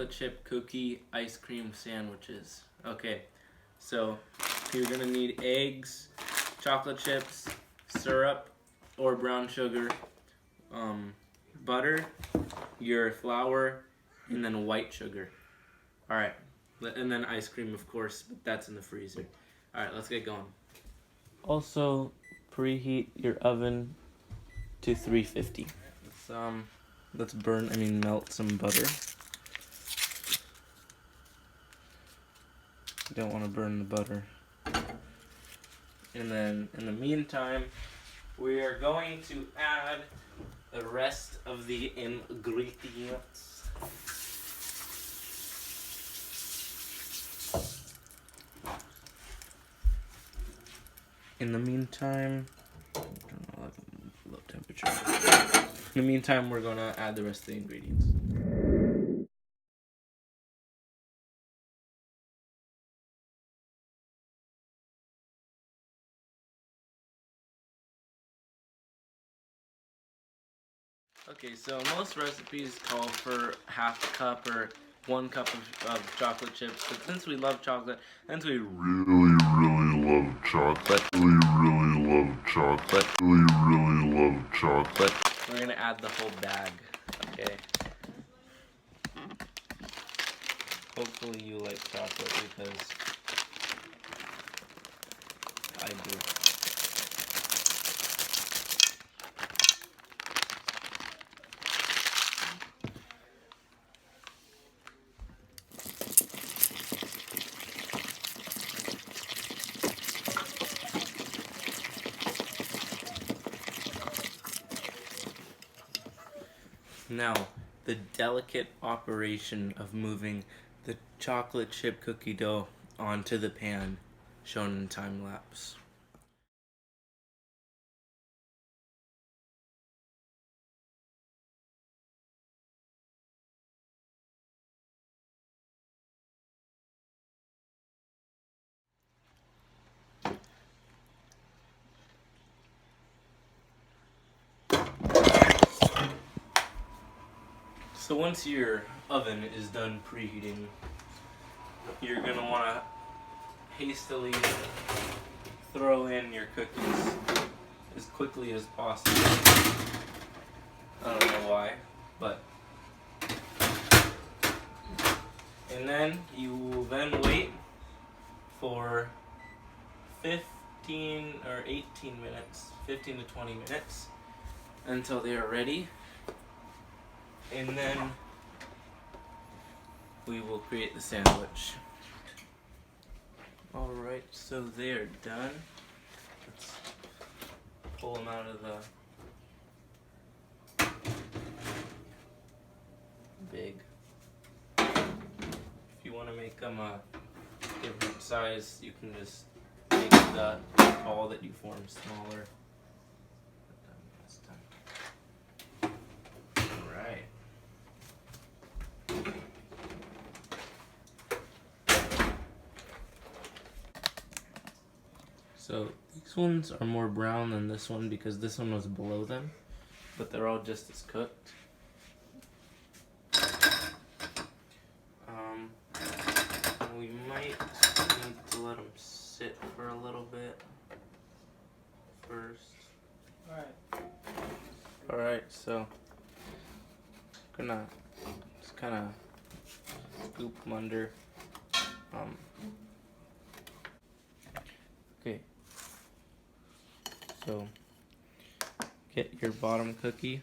chocolate chip cookie ice cream sandwiches. Okay, so you're gonna need eggs, chocolate chips, syrup or brown sugar, butter, your flour, and then white sugar. Alright, and then ice cream, of course, but that's in the freezer. Alright, let's get going. Also, preheat your oven to 350. Let's melt some butter. You don't want to burn the butter. And then, in the meantime, we are going to add the rest of the ingredients. In the meantime, low temperature. In the meantime, we're going to add the rest of the ingredients. Okay, so most recipes call for half a cup or 1 cup of chocolate chips, but since we love chocolate, since we really love chocolate, we're gonna add the whole bag, okay? Hopefully you like chocolate because I do. Now, the delicate operation of moving the chocolate chip cookie dough onto the pan, shown in time lapse. So once your oven is done preheating, you're going to want to hastily throw in your cookies as quickly as possible. I don't know why, but... And then you will then wait for 15 or 18 minutes, 15 to 20 minutes, until they are ready. And then we will create the sandwich. Alright, so they're done. Let's pull them out of the big. If you want to make them a different size, you can just make the ball that you formed smaller. Alright. So these ones are more brown than this one because this one was below them, but they're all just as cooked. We might need to let them sit for a little bit first. Alright, so I'm gonna just kind of scoop them under. Okay. So get your bottom cookie,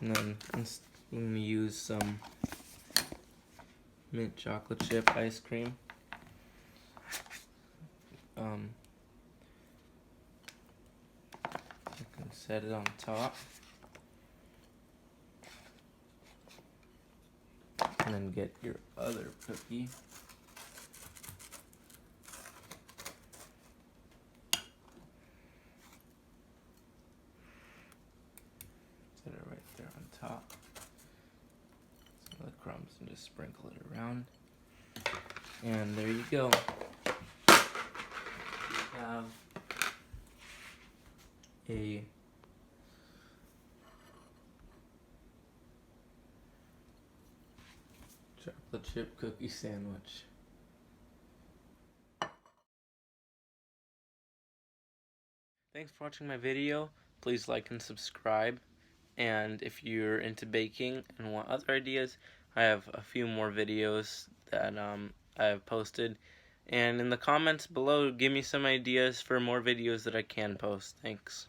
and then I'm going to use some mint chocolate chip ice cream. You can set it on top, and then get your other cookie. Set it right there on top. Some of the crumbs and just sprinkle it around. And there you go. Have a chocolate chip cookie sandwich. Thanks for watching my video. Please like and subscribe. And if you're into baking and want other ideas, I have a few more videos that I have posted. And in the comments below, give me some ideas for more videos that I can post. Thanks.